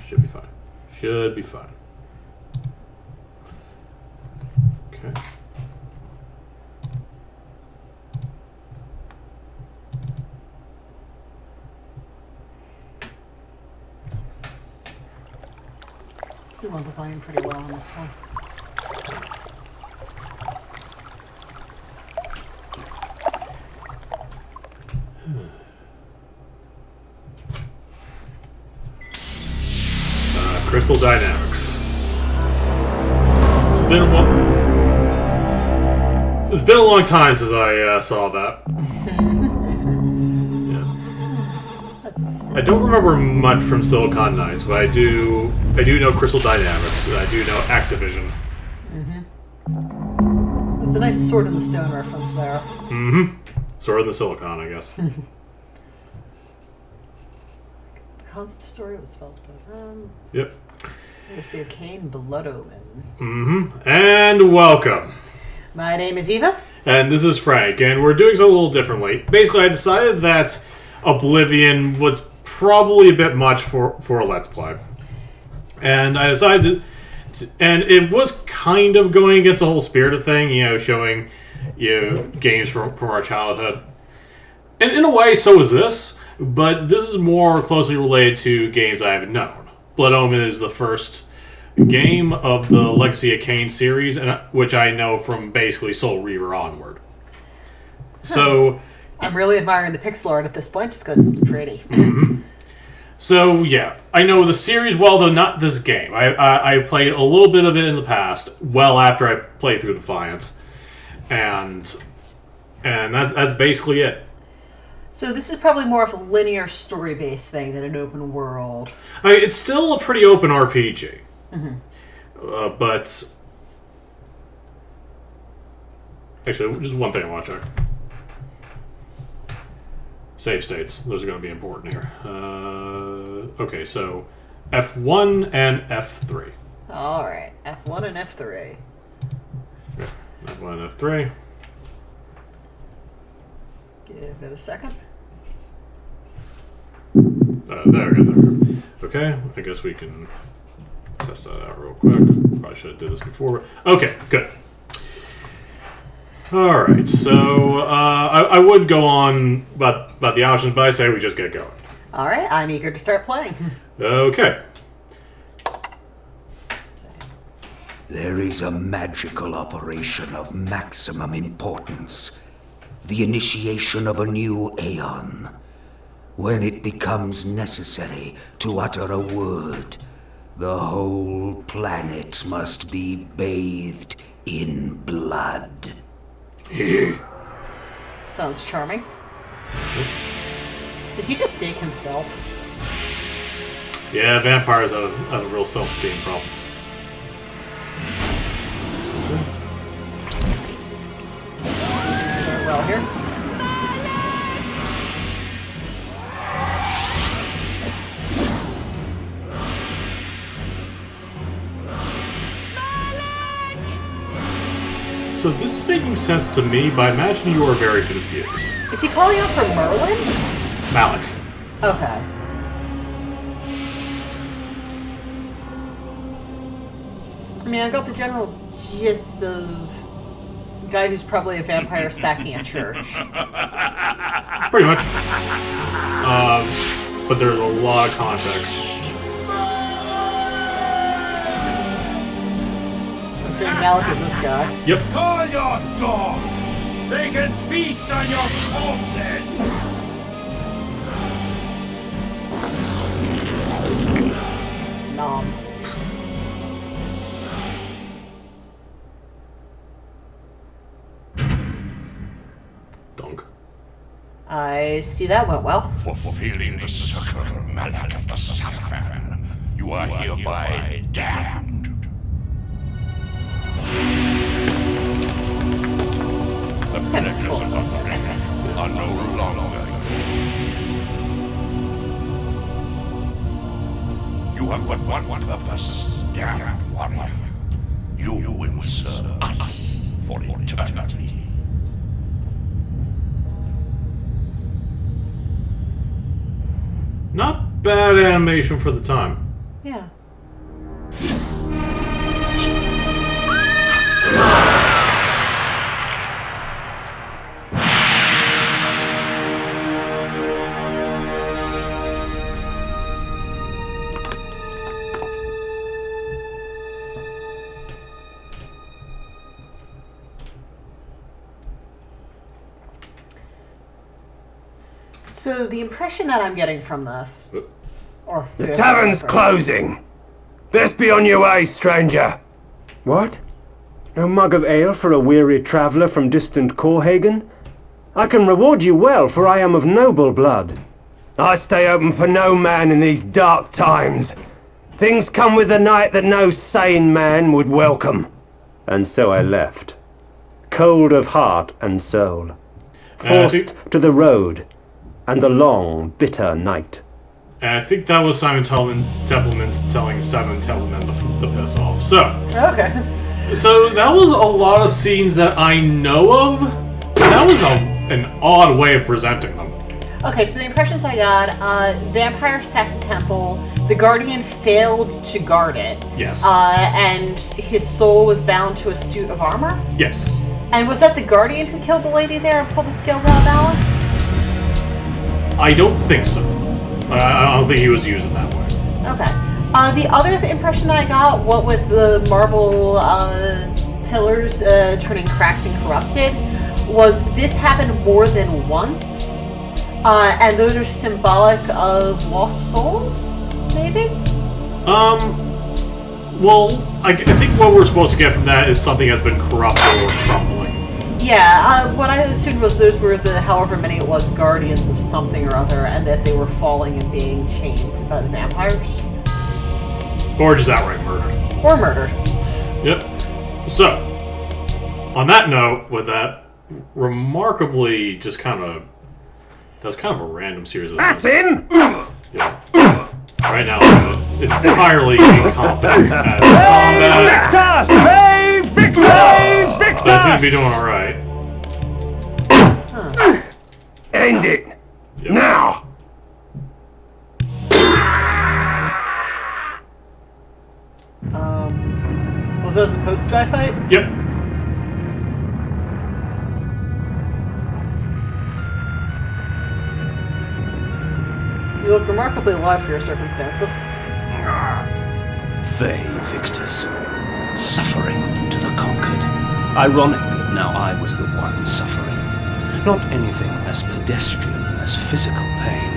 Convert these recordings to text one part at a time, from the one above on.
Should be fine. Should be fine. Okay. We want the volume pretty well on this one. Crystal Dynamics. It's been a long time since I saw that. Yeah. I don't remember much from Silicon Knights, but I do know Crystal Dynamics. And I do know Activision. Mm-hmm. It's a nice Sword in the Stone reference there. Mm-hmm. Sword in the Silicon, I guess. The concept story was felt, but Yep. I see a Kain Blood Omen. Mm-hmm. And welcome. My name is Eva. And this is Frank, and we're doing something a little differently. Basically, I decided that Oblivion was probably a bit much for a Let's Play. And I decided and it was kind of going against the whole Spirited thing, showing, games from our childhood. And in a way, so is this, but this is more closely related to games I have known. Blood Omen is the first game of the Legacy of Kain series, which I know from basically Soul Reaver onward. So I'm really admiring the pixel art at this point, just because it's pretty. Mm-hmm. So yeah, I know the series well, though not this game. I've played a little bit of it in the past, well after I played through Defiance, and that's basically it. So this is probably more of a linear story-based thing than an open world. It's still a pretty open RPG. Mm-hmm. But actually, just one thing I want to check. Save states. Those are going to be important here. Okay, so F1 and F3. All right, F1 and F3. Yeah, F1 and F3. Give it a second. There we go. Okay, I guess we can test that out real quick. Probably should have did this before. Okay, good. All right, so I would go on about the options, but I say we just get going. All right, I'm eager to start playing. Okay. There is a magical operation of maximum importance. The initiation of a new aeon. When it becomes necessary to utter a word, the whole planet must be bathed in blood. Sounds charming. Did he just stake himself? Yeah, vampires have a real self-esteem problem. Very well here. So this is making sense to me, but I imagine you are very confused. Is he calling out for Merlin? Malik. Okay. I mean, I got the general gist of a guy who's probably a vampire sacking a church. Pretty much. But there's a lot of context. I'm assuming Malik is this guy. Yep. Call your dogs! They can feast on your corpses! Nom. Dunk. I see that went well. For fulfilling the circle, Malak of the Sapphire, you are hereby damned. The pleasures of the flesh are no longer yours. You have but one purpose, damned warrior. You will serve us for eternity. Not bad animation for the time. Yeah. So the impression that I'm getting from this, or The tavern's closing. Best be on your way, stranger. What? No mug of ale for a weary traveller from distant Corhagen? I can reward you well, for I am of noble blood. I stay open for no man in these dark times. Things come with the night that no sane man would welcome. And so I left, cold of heart and soul, forced to the road and the long, bitter night. I think that was Simon Templeman's telling Simon Templeman to piss off. So, Okay. So that was a lot of scenes that I know of. That was an odd way of presenting them. Okay, so the impressions I got, vampire sacked a temple, the Guardian failed to guard it. Yes. And his soul was bound to a suit of armor? Yes. And was that the Guardian who killed the lady there and pulled the scales out of balance? I don't think so. I don't think he was using that way. Okay. The other impression that I got, what with the marble pillars turning cracked and corrupted, was this happened more than once. And those are symbolic of lost souls, maybe? Well, I think what we're supposed to get from that is something has been corrupted or crumbling. Yeah, what I assumed was those were the however many it was guardians of something or other, and that they were falling and being chained by the vampires. Or just outright murdered. Or murdered. Yep. So, on that note, with that remarkably just kind of... That was kind of a random series of That's events. him! Yeah. Right now, I'm entirely incompetent at combat. Victor! Save! Victor! Victor! So I seem to be doing alright. Huh. End it! Yep. Now! Was those a post-die fight? Yep. You look remarkably alive for your circumstances. They victors, suffering to the conquered. Ironic that now I was the one suffering. Not anything as pedestrian as physical pain,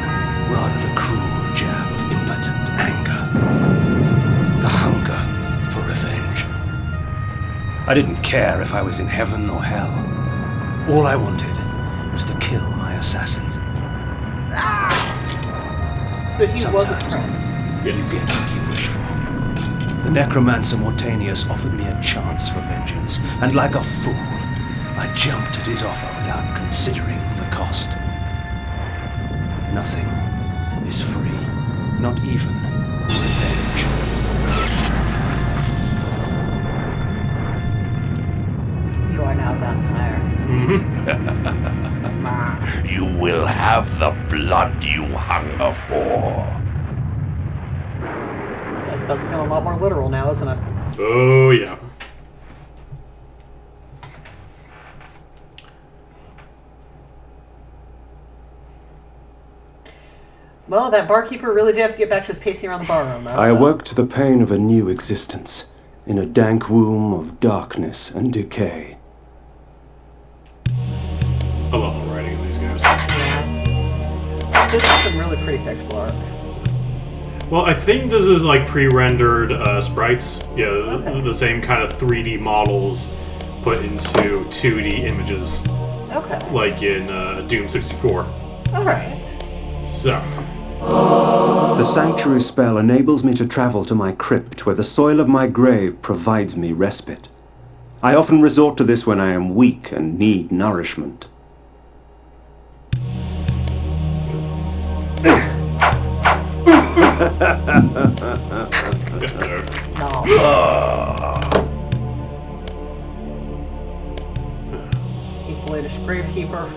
rather the cruel jab of impotent anger. The hunger for revenge. I didn't care if I was in heaven or hell. All I wanted was to kill my assassins. So he was a Sometimes. prince. You get what you wish for. The necromancer Mortanius offered me a chance for vengeance, and like a fool, I jumped at his offer without considering the cost. Nothing is free, not even revenge. You are now vampire. You will have the blood you hunger for. That's about to become a lot more literal now, isn't it? Oh, yeah. Well, that barkeeper really did have to get back to his pacing around the barroom, though. I so. awoke to the pain of a new existence, in a dank womb of darkness and decay. I love the writing of these games. Yeah. So this is some really pretty pixel art. Well, I think this is like pre-rendered sprites. Yeah, Okay. the same kind of 3D models put into 2D images, Okay. like in Doom 64. Alright. So, The sanctuary spell enables me to travel to my crypt, where the soil of my grave provides me respite. I often resort to this when I am weak and need nourishment. No. Equal Latest Gravekeeper.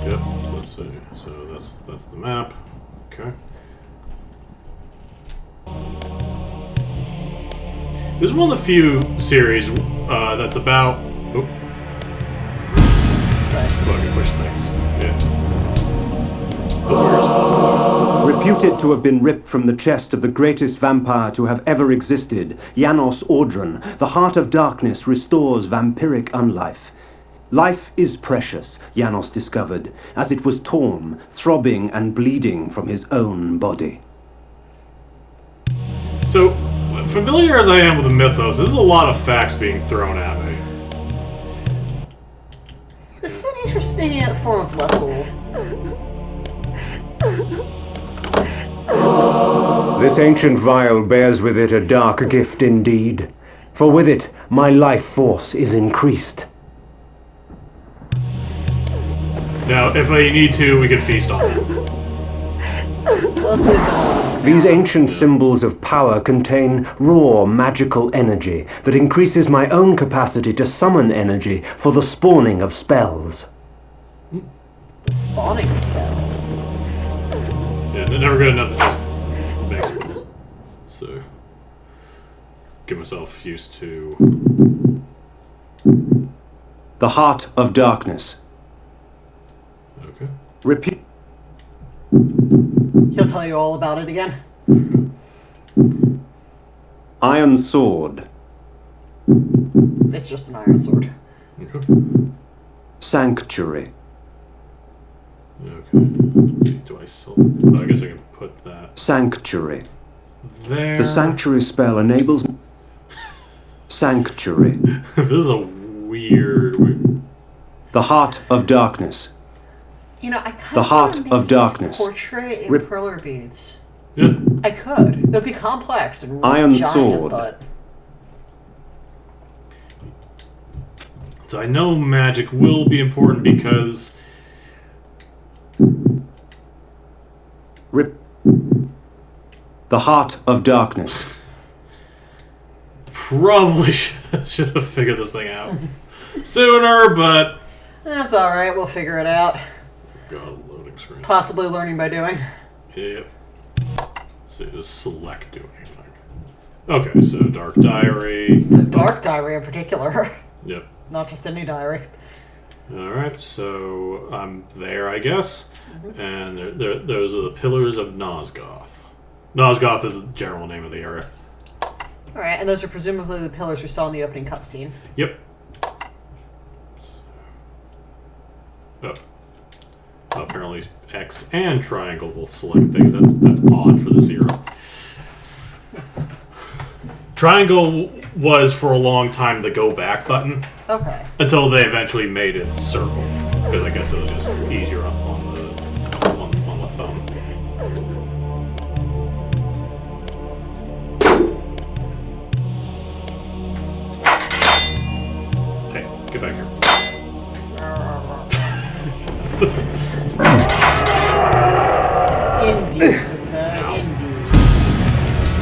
yep. Let's see. So that's the map. Okay. This is one of the few series that's about. Oh, I can push things. Yeah. Reputed to have been ripped from the chest of the greatest vampire to have ever existed, Janos Audron, the Heart of Darkness restores vampiric unlife. Life is precious, Janos discovered, as it was torn, throbbing and bleeding from his own body. So, familiar as I am with the mythos, this is a lot of facts being thrown at me. This is an interesting form of level. This ancient vial bears with it a dark gift indeed, for with it my life force is increased. Now, if I need to, we could feast on it. Let's see if that one. These ancient symbols of power contain raw magical energy that increases my own capacity to summon energy for the spawning of spells. The spawning spells. Yeah, they're never good enough to just make spells. So, get myself used to... The Heart of Darkness. Okay. Repeat. He'll tell you all about it again. Iron Sword. It's just an iron sword. Okay. Sanctuary. Okay. Let's see, do I select? Oh, I guess I can put that Sanctuary. there. The Sanctuary spell enables... Sanctuary. This is a weird... The Heart of Darkness. You know, I kind The of Heart want to of make Darkness. his portrait in Rip- perler beads. Yeah. I could. It would be complex and Iron giant, sword. but So I know magic will be important because... Rip. The Heart of Darkness. Probably should have figured this thing out sooner, but... that's alright, we'll figure it out. God, loading screen. Possibly learning by doing. Yep. So you just select do anything. Okay, so Dark Diary. The Dark Diary in particular. Yep. Not just any diary. Alright, so I'm there, I guess. And those are the Pillars of Nosgoth. Nosgoth is the general name of the area. Alright, and those are presumably the pillars we saw in the opening cutscene. Yep. Oh. Apparently X and triangle will select things. That's odd for this era. Triangle was for a long time the go back button Okay. until they eventually made it circle because I guess it was just easier on the thumb. Hey, get back here. Indeed, sir. Indeed.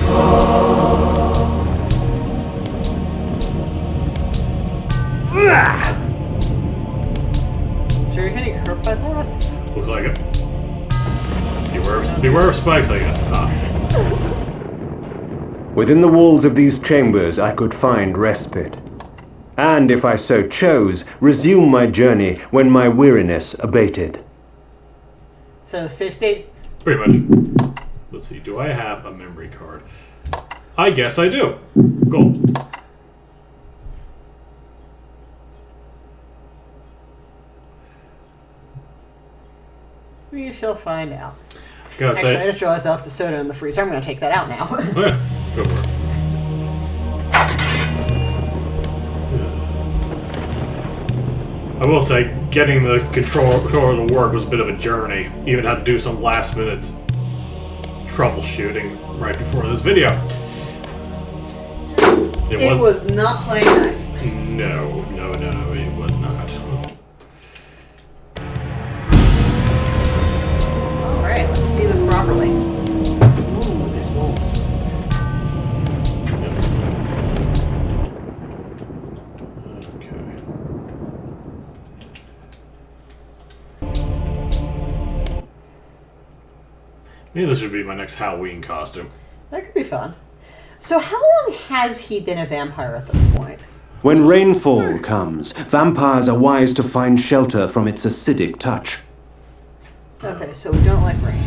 So you're getting hurt by that? Looks like it. Beware of spikes, I guess. Ah. Within the walls of these chambers I could find respite. And if I so chose, resume my journey when my weariness abated. So, safe state? Pretty much. Let's see, do I have a memory card? I guess I do. Cool. We shall find out. Gotta Actually, I say, just realized I left the soda in the freezer. I'm going to take that out now. oh yeah, go for it. I will say, getting the controller to work was a bit of a journey. Even had to do some last minute troubleshooting right before this video. It was not playing nice. No, it was not. Alright, let's see this properly. Ooh, there's wolves. Okay. Maybe this should be my next Halloween costume. That could be fun. So how long has he been a vampire at this point? When rainfall comes, vampires are wise to find shelter from its acidic touch. Okay, so we don't like rain.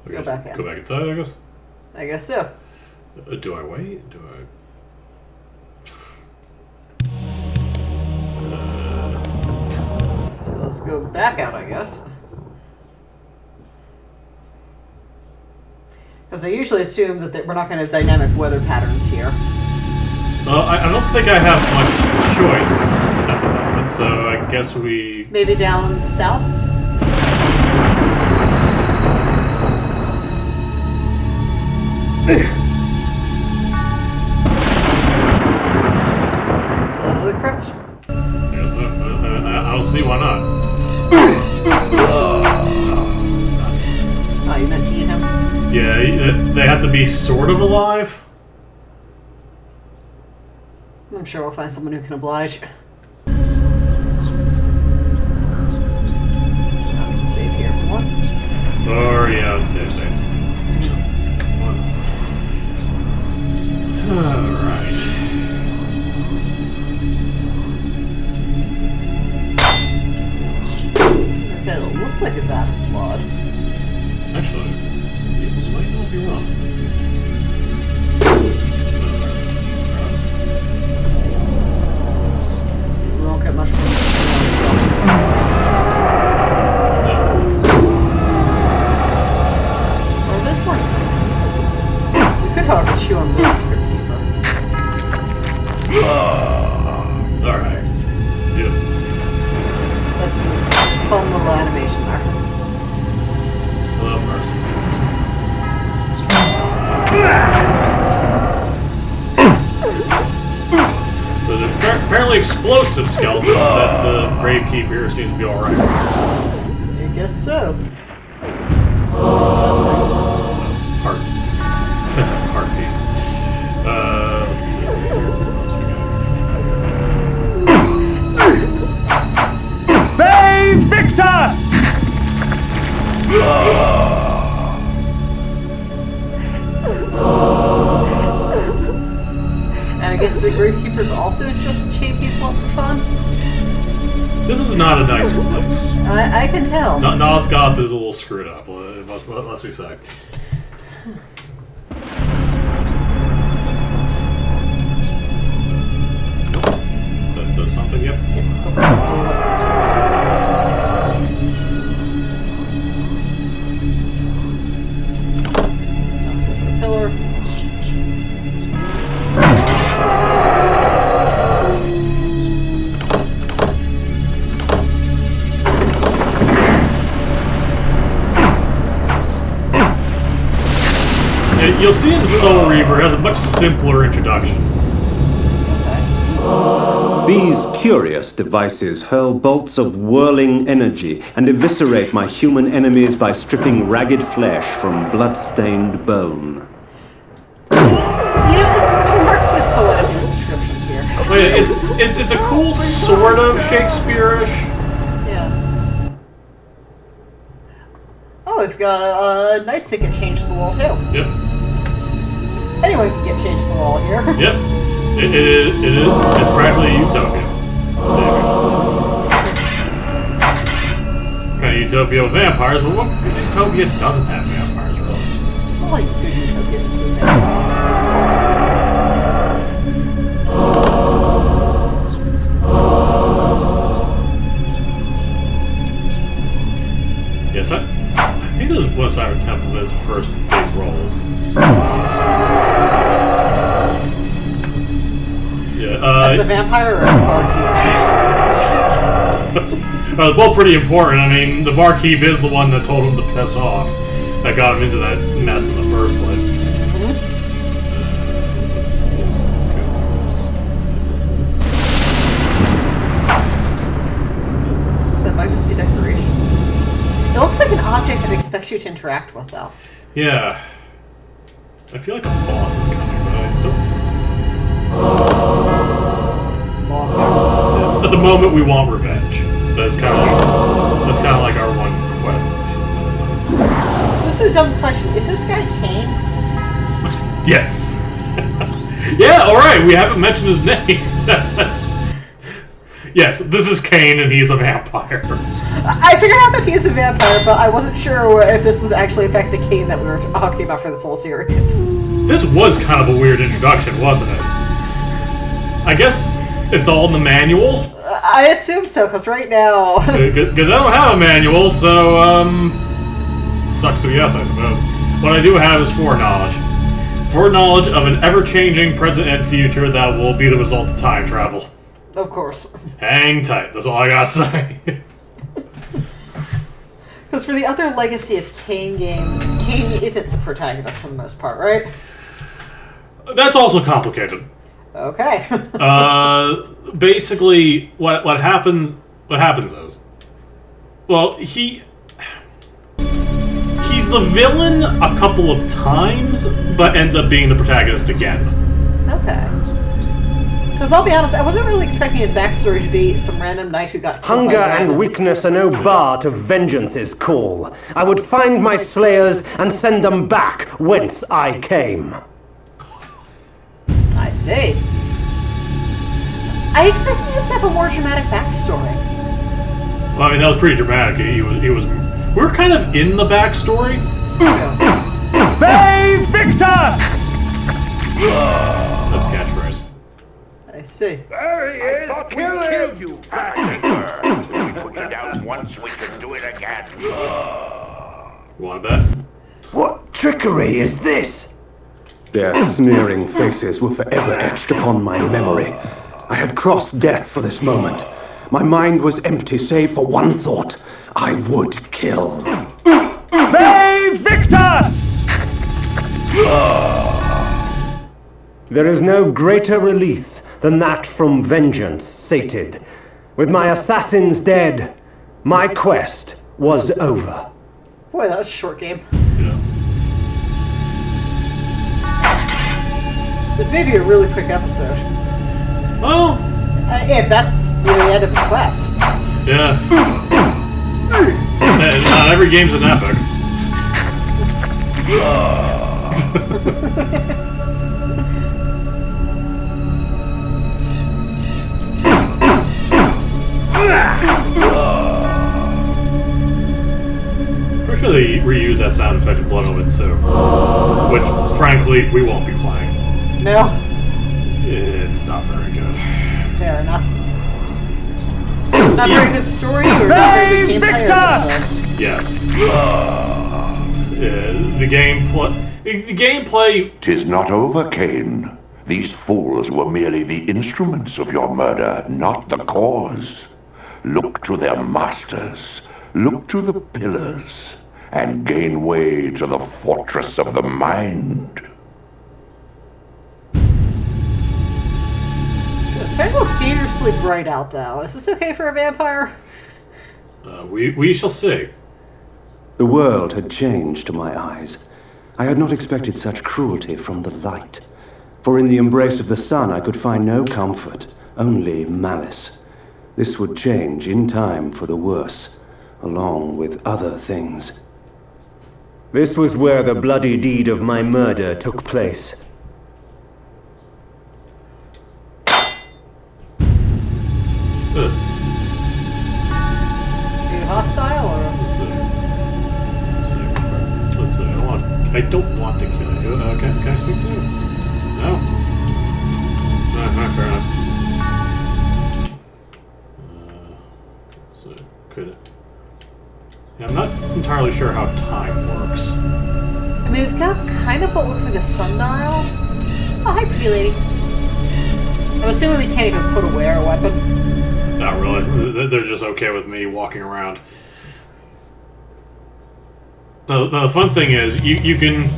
Go back in. Go back inside, I guess. I guess so. Do I wait? Do I? So let's go back out, I guess. Because I usually assume that we're not going to have dynamic weather patterns here. I don't think I have much choice at the moment, so I guess we... Maybe down south? Down to the crypt. Yes, I don't see why not. Nuts. Oh, you meant to eat him? Yeah, they have to be sort of alive. I'm sure we'll find someone who can oblige. Save here for one. Or, yeah, save states. Alright. I said it looked like a vat of blood. Actually, this might not be wrong. See, we won't get much from the Or there's more skeletons. We could, however, chew on this Crypt Keeper. Alright. Yeah. That's a fun little animation there. Hello, person. So there's apparently explosive skeletons that the Gravekeeper seems to be alright with. I guess so. Heart. Heart piece. Let's see. What else we got? Bay Victor! And I guess the Gravekeepers also just chain people up for fun? This is not a nice place. I can tell. Nosgoth is a little screwed up, it must be said. That does something, yep. So for the pillar. You'll see in Soul Reaver has a much simpler introduction. These curious devices hurl bolts of whirling energy and eviscerate my human enemies by stripping ragged flesh from blood-stained bone. You know, this is remarkably poetic in the descriptions here. Oh, yeah, it's a cool sort of Shakespeare-ish. Yeah. Oh, we've got a nice thing to change the wall too. Yep. Anyone can get changed the wall here. Yep. It is. It's practically a utopia. There you go. Kind of utopia with vampires, but what good utopia doesn't have vampires, really? Well, like good utopias include vampires, Yes, I think this was Cyber Temple's first big roles. Yeah, as the vampire or as the barkeep? well, pretty important. I mean, the barkeep is the one that told him to piss off. That got him into that mess in the first place. That might just be decoration. It looks like an object that expects you to interact with, though. Yeah. I feel like a boss is coming, but I don't... At the moment, we want revenge. That's kind of like our one quest. So this is a dumb question. Is this guy Kain? Yes. Yeah, alright, we haven't mentioned his name. That's... Yes, this is Kain, and he's a vampire. I figured out that he is a vampire, but I wasn't sure if this was actually in fact the Kain that we were talking about for this whole series. This was kind of a weird introduction, wasn't it? I guess it's all in the manual. I assume so, because right now... Because I don't have a manual, so, sucks to be yes, I suppose. What I do have is foreknowledge. Foreknowledge of an ever-changing present and future that will be the result of time travel. Of course. Hang tight, that's all I gotta say. Because for the other Legacy of Kain games, Kain isn't the protagonist for the most part, right? That's also complicated. Okay. Basically, what happens is, well, he's the villain a couple of times, but ends up being the protagonist again. Okay. Because I'll be honest, I wasn't really expecting his backstory to be some random knight who got killed by Hunger dragons. and weakness are no bar to vengeance's call. I would find my slayers and send them back whence I came. I see. I expected him to have a more dramatic backstory. Well, I mean, that was pretty dramatic. He was. We're kind of in the backstory. Save Victor! That's a catchphrase. I see. There he is! I killed you, bastard! We took you down once, we can do it again. You want that? What trickery is this? Their sneering faces were forever etched upon my memory. I had crossed death for this moment. My mind was empty save for one thought. I would kill. Save Victor! There is no greater release than that from vengeance sated. With my assassins dead, my quest was over. Boy, that was a short game. Yeah. This may be a really quick episode. Well, If that's the end of his quest. yeah. Not every game's an epic. Pretty sure they reuse that sound effect in Blood Omen too. Which, frankly, we won't be playing. No? It's not very good. Fair enough. Not very good story or not very good gameplay or both? Yes. The gameplay. 'Tis not over, Kain. These fools were merely the instruments of your murder, not the cause. Look to their masters. Look to the pillars. And gain way to the fortress of the mind. It's starting to look dangerously bright out, though. Is this okay for a vampire? We shall see. The world had changed to my eyes. I had not expected such cruelty from the light. For in the embrace of the sun I could find no comfort, only malice. This would change in time for the worse, along with other things. This was where the bloody deed of my murder took place. Ugh. Are you hostile or? Let's see. I don't want to kill you. Can I speak to you? No. Alright, fair enough. So could. Yeah, I'm not entirely sure how time works. I mean, we've got kind of what looks like a sundial. Oh, hi, pretty lady. I'm assuming we can't even put away our weapon. Not really. They're just okay with me walking around. The fun thing is, you can...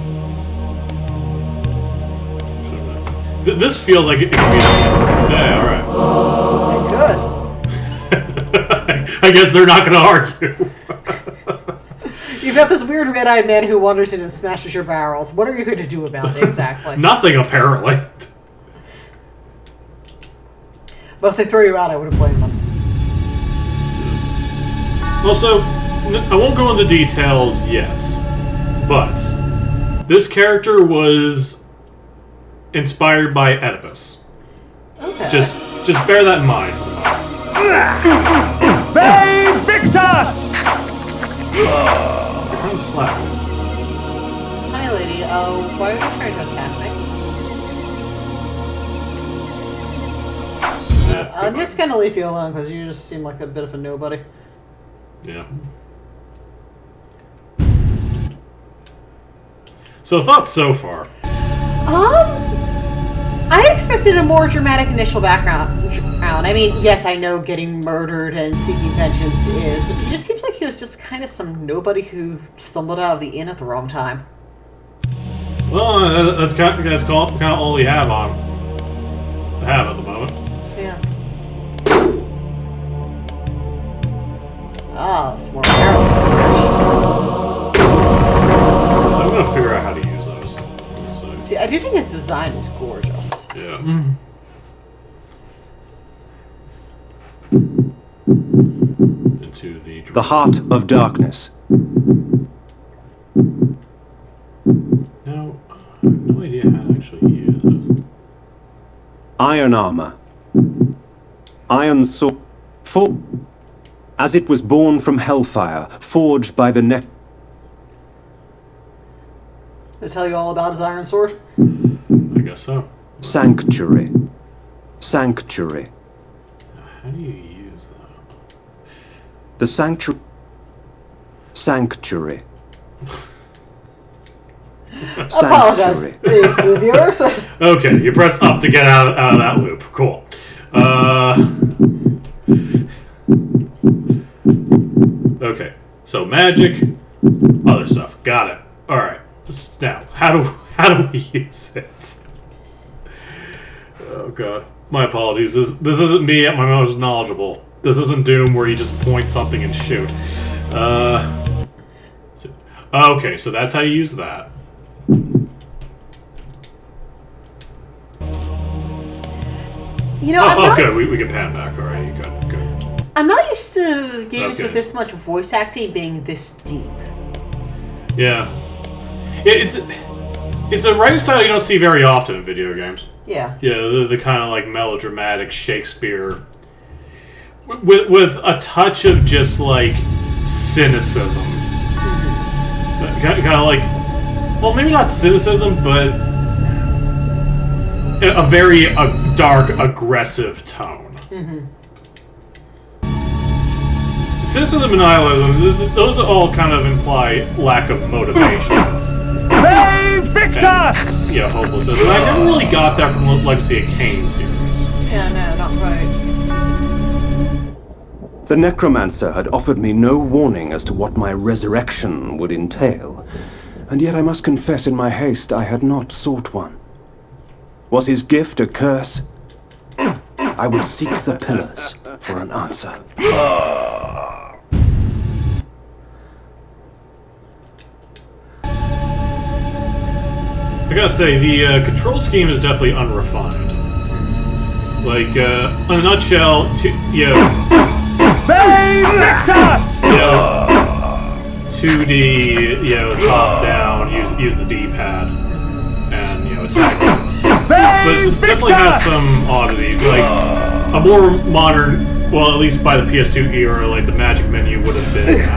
This feels like it can be... Yeah, alright. Good. I guess they're not going to argue. You've got this weird red-eyed man who wanders in and smashes your barrels. What are you going to do about it, exactly? Nothing, apparently. But if they throw you out, I wouldn't blame them. Also, I won't go into details yet, but this character was inspired by Oedipus. Okay. Just bear that in mind for the moment. Bay Victor! You're trying to slap me. Hi, lady. Why are you trying to attack me? I'm just gonna leave you alone because you just seem like a bit of a nobody. Yeah. So thoughts so far? I expected a more dramatic initial background. I mean, yes, I know getting murdered and seeking vengeance is, but it just seems like he was just kind of some nobody who stumbled out of the inn at the wrong time. Well, that's kind of all we have at the moment. Yeah. Oh, it's more arrows to smash. I'm gonna figure out how to use those. See, I do think his design is gorgeous. Yeah. Into The heart of darkness. No, I have no idea how to actually use it. Iron armor. Iron sword. As it was born from hellfire, forged by the neck. Did I tell you all about his iron sword? I guess so. Sanctuary. Sanctuary. How do you use that? The sanctuary. Sanctuary. Apologize, please, the viewers. Okay, you press up to get out of that loop. Cool. Okay, so magic, other stuff. Got it. All right. Now, how do we use it? Oh god, my apologies. This isn't me at my most knowledgeable. This isn't Doom where you just point something and shoot. Okay, so that's how you use that. You know, good. We can pan back. All right, good. I'm not used to games Okay. with this much voice acting being this deep. Yeah, it's a writing style you don't see very often in video games. Yeah. Yeah, the kind of like melodramatic Shakespeare with a touch of just like cynicism. Kind of like, well, maybe not cynicism, but a very dark, aggressive tone. Mm-hmm. Cynicism and nihilism, those all kind of imply lack of motivation. Hey, Victor! And, yeah, hopelessness. And I never really got that from the Legacy of Kain series. Yeah, no, not right. The necromancer had offered me no warning as to what my resurrection would entail, and yet I must confess in my haste I had not sought one. Was his gift a curse? I would seek the pillars for an answer. I gotta say, the control scheme is definitely unrefined. Like, in a nutshell, Bay Victor! 2D, top down, use the D-pad, and, attack. But it definitely has some oddities, like, a more modern, well, at least by the PS2 era, like, the magic menu would have been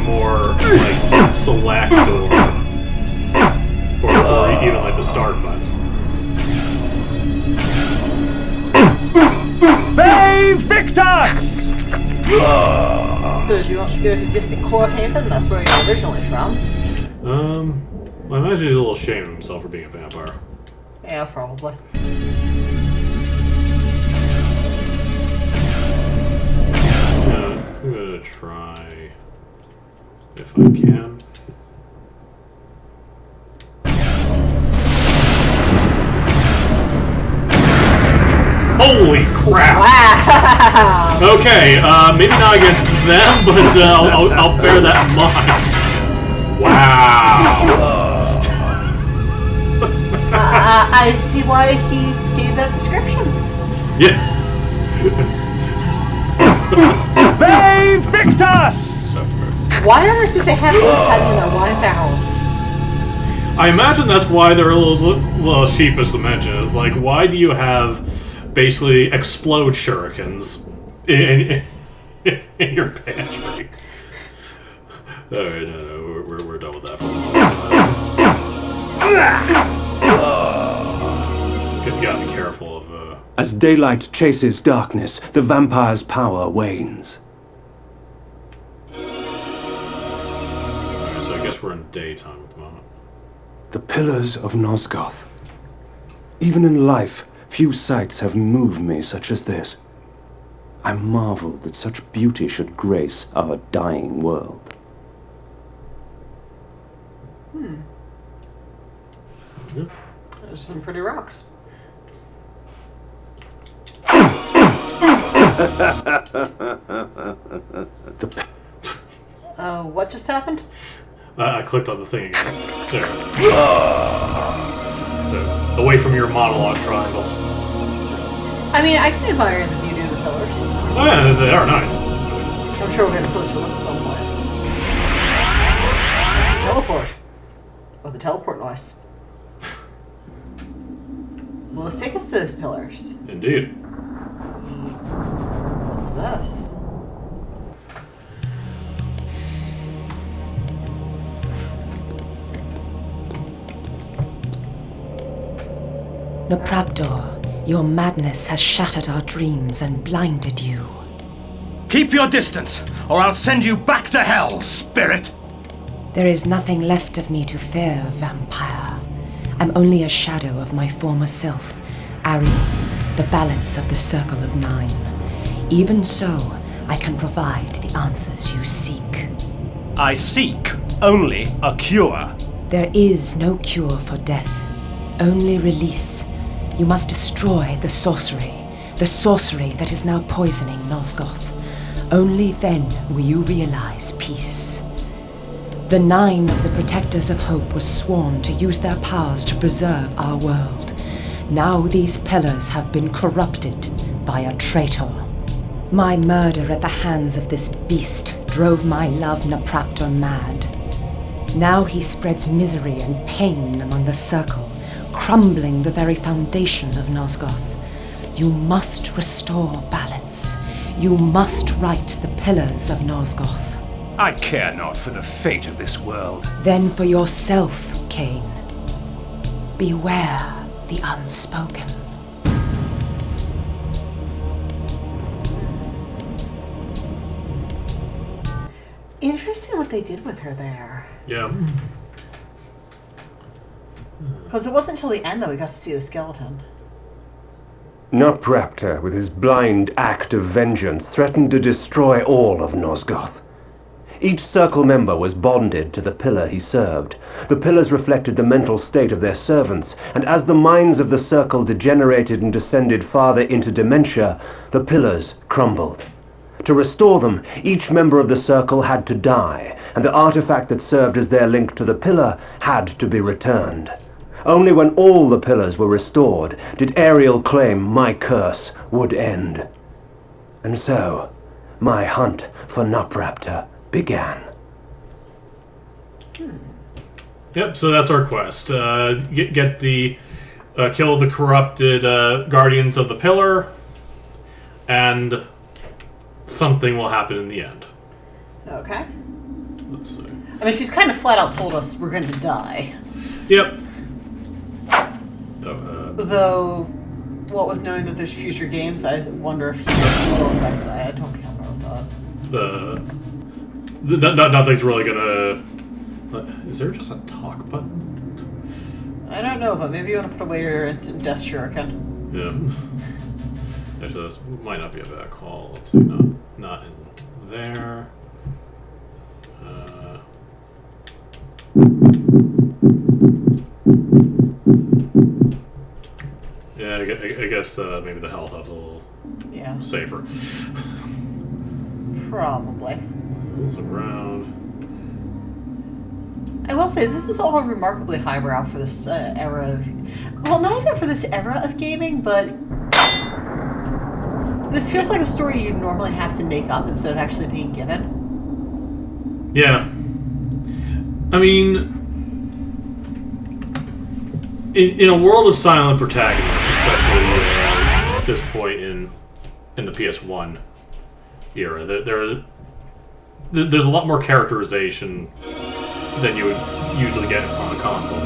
more, like, select, or even, like, the start button. Bay Victor! So, do you want to go to distant Core Haven? That's where you're originally from. I imagine he's a little ashamed of himself for being a vampire. Yeah, probably. I'm gonna try if I can. Holy crap! Wow! Okay, maybe not against them, but I'll bear that in mind. Wow! I see why he gave that description. Yeah. Bay Victor! Why on earth did they have those hiding in their wine barrels? I imagine that's why they're a little sheepish to mention. It's like, why do you have basically explode shurikens in your pantry? Alright, no, we're done with that for the moment. You gotta be careful of... As daylight chases darkness, the vampire's power wanes. Alright, so I guess we're in daytime at the moment. The pillars of Nosgoth. Even in life, few sights have moved me such as this. I marvel that such beauty should grace our dying world. There's some pretty rocks. What just happened? I clicked on the thing again. There. Away from your monologue triangles. I mean, I can admire the beauty of the pillars. Oh yeah, they are nice. I'm sure we'll get a closer look at some point. It's the teleport. Oh, the teleport noise. Well, let's take us to those pillars. Indeed. What's this? Nopraptor, your madness has shattered our dreams and blinded you. Keep your distance, or I'll send you back to hell, spirit! There is nothing left of me to fear, vampire. I'm only a shadow of my former self, Ariel, the balance of the Circle of Nine. Even so, I can provide the answers you seek. I seek only a cure. There is no cure for death, only release. You must destroy the sorcery that is now poisoning Nosgoth. Only then will you realize peace. The 9 of the Protectors of Hope were sworn to use their powers to preserve our world. Now these pillars have been corrupted by a traitor. My murder at the hands of this beast drove my love Nopraptor mad. Now he spreads misery and pain among the Circle, crumbling the very foundation of Nosgoth. You must restore balance. You must right the pillars of Nosgoth. I care not for the fate of this world. Then for yourself, Kain. Beware the unspoken. Interesting what they did with her there. Yeah. Because it wasn't until the end that we got to see the skeleton. Nopraptor, with his blind act of vengeance, threatened to destroy all of Nosgoth. Each Circle member was bonded to the pillar he served. The pillars reflected the mental state of their servants, and as the minds of the Circle degenerated and descended farther into dementia, the pillars crumbled. To restore them, each member of the Circle had to die, and the artifact that served as their link to the pillar had to be returned. Only when all the pillars were restored did Ariel claim my curse would end. And so, my hunt for Nopraptor began. Yep, so that's our quest. Get the... kill the corrupted guardians of the pillar, and something will happen in the end. Okay. Let's see. I mean, she's kind of flat out told us we're going to die. Yep. Though, what with knowing that there's future games, I wonder if he would go back to I don't care about that. Nothing's really gonna... Is there just a talk button? I don't know, but maybe you want to put away your instant death shuriken. Yeah. Actually, this might not be a bad call. Let's see. No, not in there. Yeah, I guess maybe the health hub's a little safer. Probably. Let's look around. I will say, this is all remarkably highbrow for this era of... Well, not even for this era of gaming, but... This feels like a story you'd normally have to make up instead of actually being given. Yeah. I mean... in a world of silent protagonists, especially at this point in the PS1 era, there's a lot more characterization than you would usually get on a console.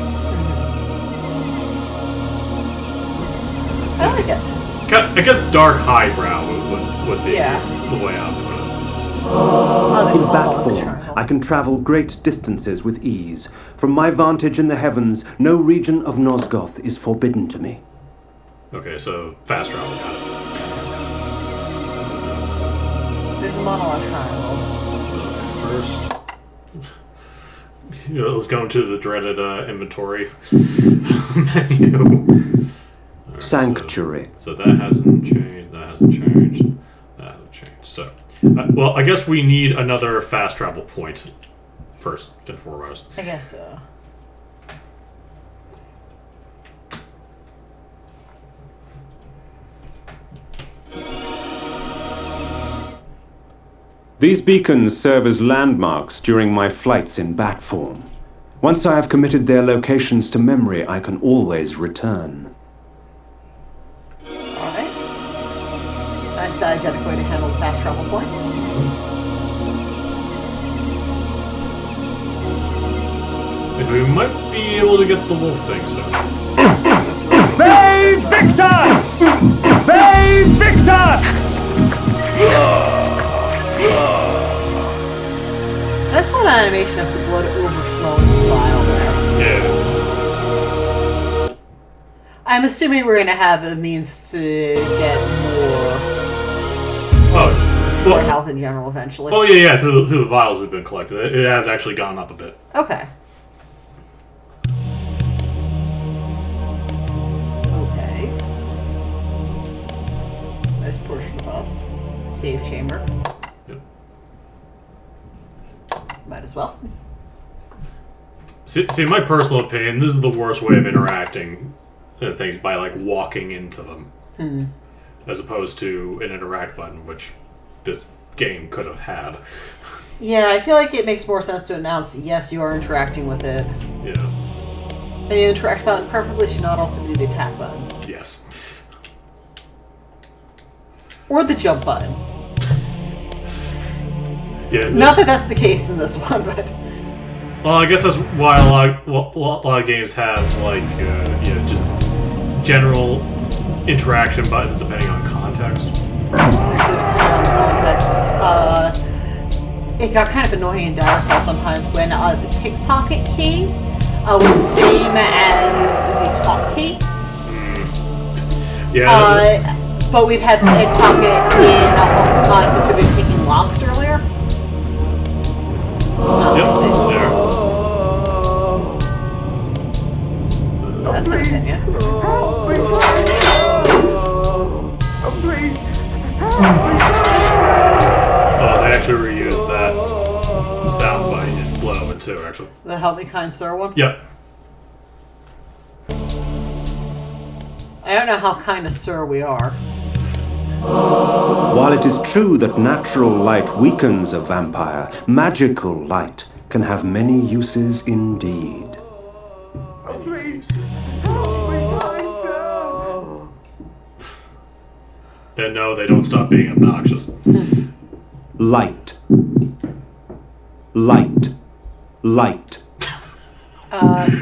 I like it. I guess dark highbrow would be the way I would put it. Oh, there's In a bat whole form, triangle. I can travel great distances with ease. From my vantage in the heavens, no region of Nosgoth is forbidden to me. Okay, so fast travel, got it. There's a monologue triangle. First, let's go into the dreaded inventory menu. Right, Sanctuary. So that hasn't changed. That hasn't changed. That hasn't changed. So, well, I guess we need another fast travel point first and foremost. I guess so. These beacons serve as landmarks during my flights in bat form. Once I have committed their locations to memory, I can always return. Alright. Nice diegetic way to handle the fast travel points. We might be able to get the wolf thing soon. Bay Victor! Bay Victor! That's not an animation of the blood overflowing the vial there. Yeah. I'm assuming we're going to have a means to get Oh, more well, health in general eventually. oh yeah. Through the vials we've been collecting, it has actually gone up a bit. Okay. Okay. Nice portion of us. Save chamber. Yep. Might as well. See, in my personal opinion, this is the worst way of interacting with things, by like walking into them, as opposed to an interact button, which this game could have had. Yeah, I feel like it makes more sense to announce, yes, you are interacting with it. Yeah. And the interact button preferably should not also be the attack button. Yes. Or the jump button. Yeah. Not that that's the case in this one, but... Well, I guess that's why a lot of games have like just general interaction buttons depending on context. Actually, depending on the context, it got kind of annoying in Direfall sometimes when the pickpocket key was the same as the top key. Yeah. But we'd have pickpocket in since we've been picking locks earlier. Yep. There. That's an opinion. Oh, they actually reused that sound bite in Blow Omen too, actually. The Help Me Kind Sir one? Yep. I don't know how kind of sir we are. While it is true that natural light weakens a vampire, magical light can have many uses indeed. And no, they don't stop being obnoxious. Light. Light. Light.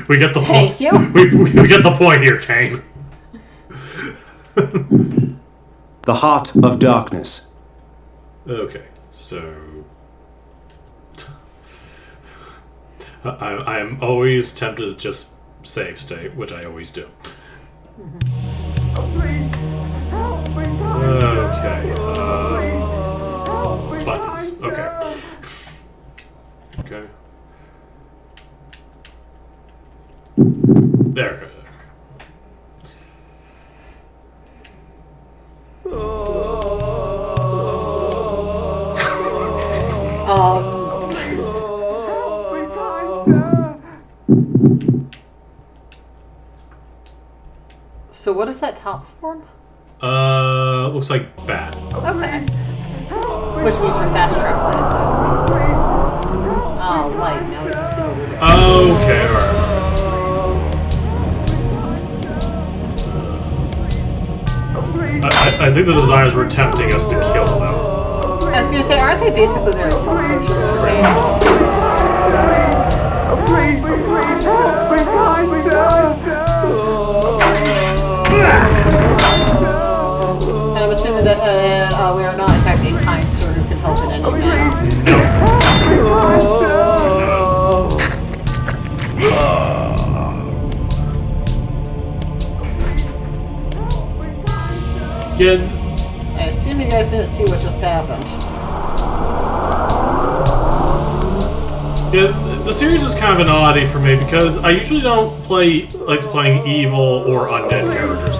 We get the point. Thank you. We get the point here, Kain. The heart of darkness. Okay, so I am always tempted to just save state, which I always do. Okay. Buttons. Okay. Okay. There. So what is that top form? Looks like bat. Okay. Which means for fast travel, I assume. Oh, light. Now we can see what we're doing. Okay, alright. I think the designers were tempting us to kill them. I was gonna say, aren't they basically there as health potions for me? Please, help me, And I'm assuming that we are not, in fact, a kind sort who can help in any manner. Yeah. I assume you guys didn't see what just happened. Yeah, the series is kind of an oddity for me because I usually don't like playing evil or undead characters.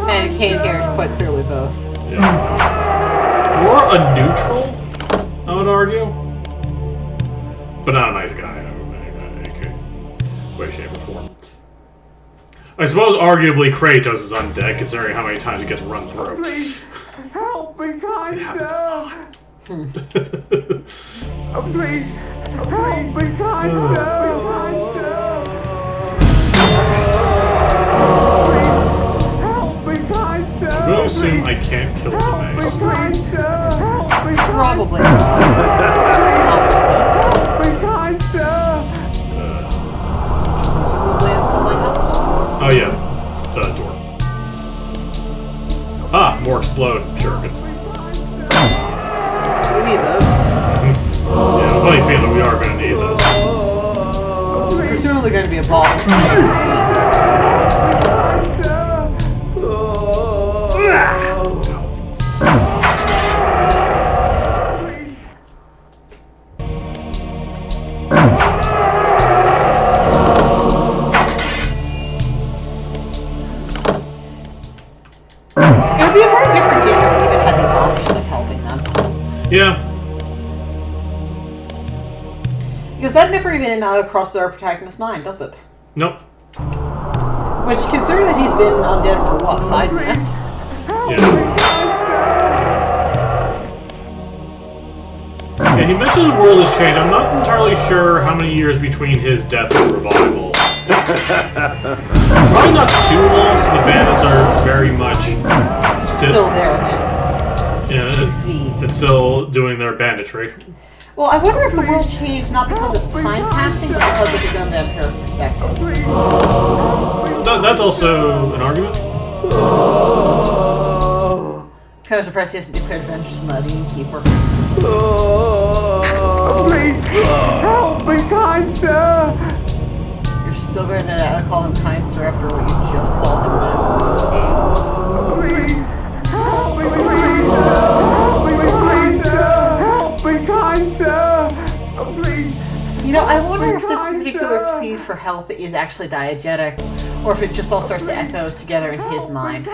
And Kain here is quite clearly both. Yeah. More a neutral, I would argue. But not a nice guy in any way, shape, or form. I suppose arguably Kratos is undead considering how many times he gets run through. Please, help me, kind It happens a lot. Please, help me, kind I'm going to assume I can't kill the mace. Probably. Presumably it's something else. Oh yeah, door. Ah, more explode shurikens. We need those. Yeah, funny feeling we are going to need those. There's presumably going to be a boss at some point. It would be a very different game if we even had the option of helping them. Yeah. Because that never even crosses our protagonist's mind, does it? Nope. Which, considering that he's been undead for, what, 5 minutes? Yeah. And he mentioned the world has changed. I'm not entirely sure how many years between his death and revival. Probably not too long, since the bandits are very much Still there with him. Yeah, it's still doing their banditry. Well, I wonder if the world changed not because of time passing, but because of his own vampiric perspective. That's also an argument. Kind of surprised he has to declare vengeance on the innkeeper. Please, help me, kind sir! You're still going to call him kind sir after what you just saw him do? Please, help me, please, help me, kind sir! Please. You know, I wonder if this particular plea for help is actually diegetic, or if it just all starts to echo together in his mind.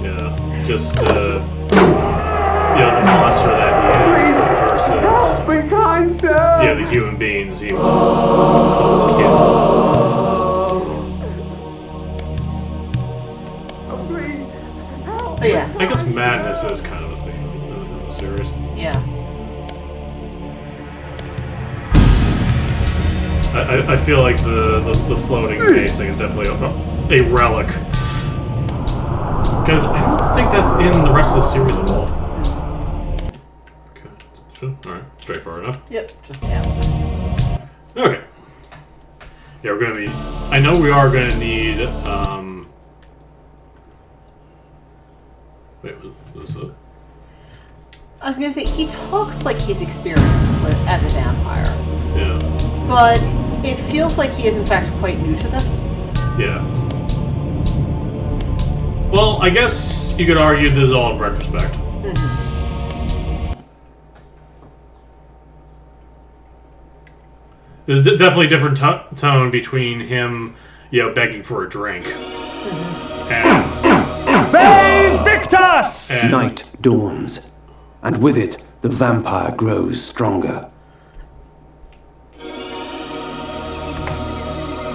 Yeah, just, the monster that he is versus, the human beings he was But yeah. I guess madness is kind of a theme in the series. Yeah. I feel like the floating base thing is definitely a relic. Because I don't think that's in the rest of the series at all. Okay. Alright, straightforward enough. Yep, just yeah. Okay. Yeah, we're gonna be... I know we are gonna need, Wait, was this a... I was gonna say, he talks like he's experienced as a vampire. Yeah. But it feels like he is in fact quite new to this. Yeah. Well, I guess you could argue this is all in retrospect. Mm-hmm. There's definitely a different tone between him, begging for a drink. And... Victor! And Night dawns, and with it, the vampire grows stronger.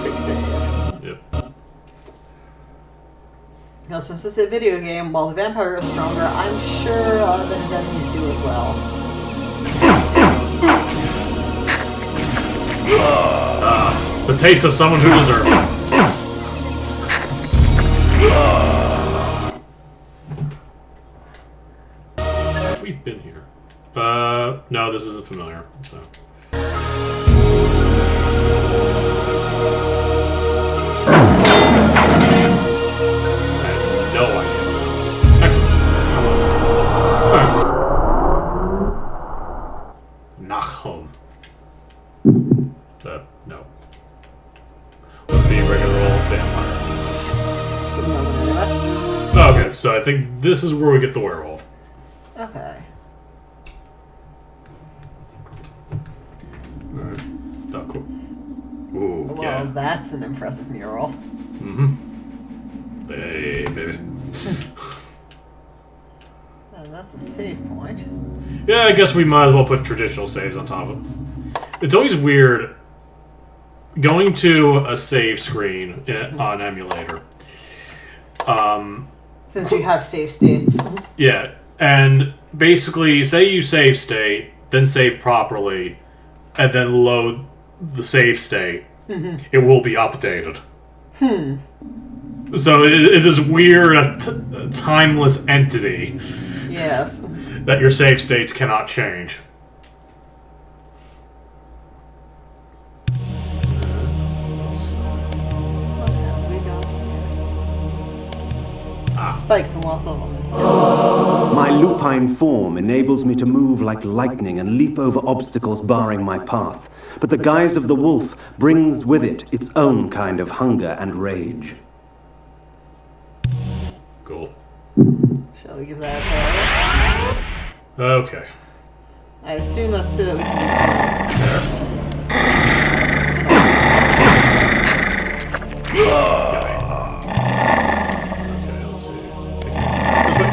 Quick save. Yep. Now, since this is a video game, while the vampire is stronger, I'm sure that his enemies do as well. The taste of someone who deserves it. No, this isn't familiar. So. I have no idea. Nachhome. No. Let's be regular old vampire. Okay, so I think this is where we get the werewolf. Okay. Alright. Oh, cool. Ooh, Well, yeah. that's an impressive mural. Mm-hmm. Hey, baby. That's a save point. Yeah, I guess we might as well put traditional saves on top of it. It's always weird going to a save screen on emulator. Since you have save states. Yeah, and basically, say you save state, then save properly, and then load the save state, it will be updated. So it is this weird, timeless entity. Yes. That your save states cannot change. What have we got here? Spikes and lots of them. My lupine form enables me to move like lightning and leap over obstacles barring my path. But the guise of the wolf brings with it its own kind of hunger and rage. Cool. Shall we give that a try? Okay. I assume that's so that we can Okay, let's see. This way,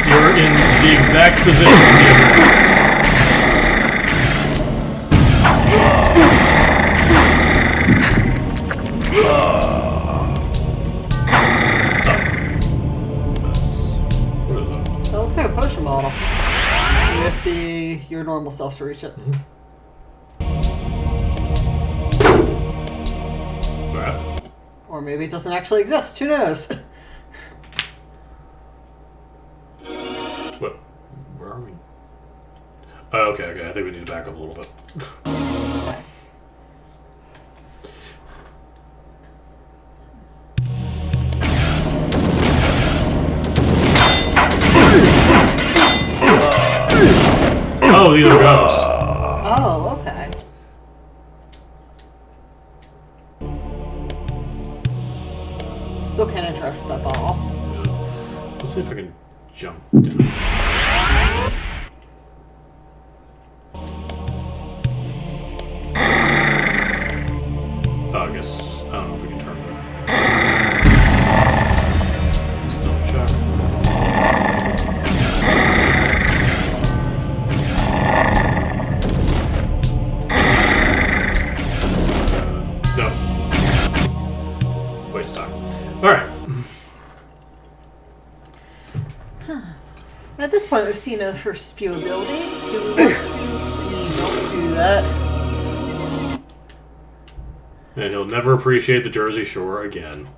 You're in the exact position of the What is that? That looks like a potion bottle. You have to be your normal self to reach it. That. Or maybe it doesn't actually exist. Who knows? What? Where are we? Oh, okay. I think we need to back up a little bit. Oh, these are ghosts. Oh, okay. Still can't interact with that ball. Yeah. Let's see if I can jump down. Oh, I guess I don't know if we can turn that. Let's double check. No. Waste time. Alright. At this point, we've seen the first few abilities. Do we want to? We don't do that. And he'll never appreciate the Jersey Shore again.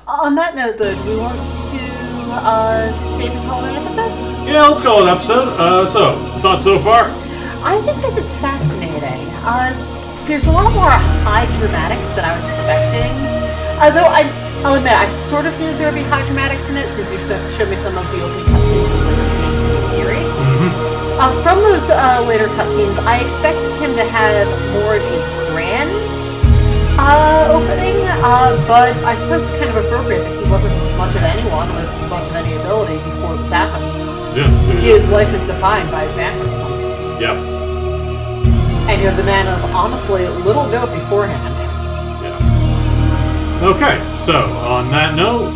On that note, though, do we want to save and call it an episode? Yeah, let's call it an episode. So, thoughts so far? I think this is fascinating. There's a lot more high dramatics than I was expecting. Although I'll admit, I sort of knew there would be high dramatics in it since you showed me some of the opening cutscenes of later games in the series. From those later cutscenes, I expected him to have more of a grand opening, but I suppose it's kind of appropriate that he wasn't much of anyone with much of any ability before this happened. Yeah. His life is defined by vampirism. Yep. And he was a man of, honestly, little note beforehand. Yeah. Okay, so on that note,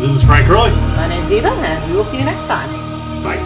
this is Frank Curley. My name's Eva, and we will see you next time. Bye.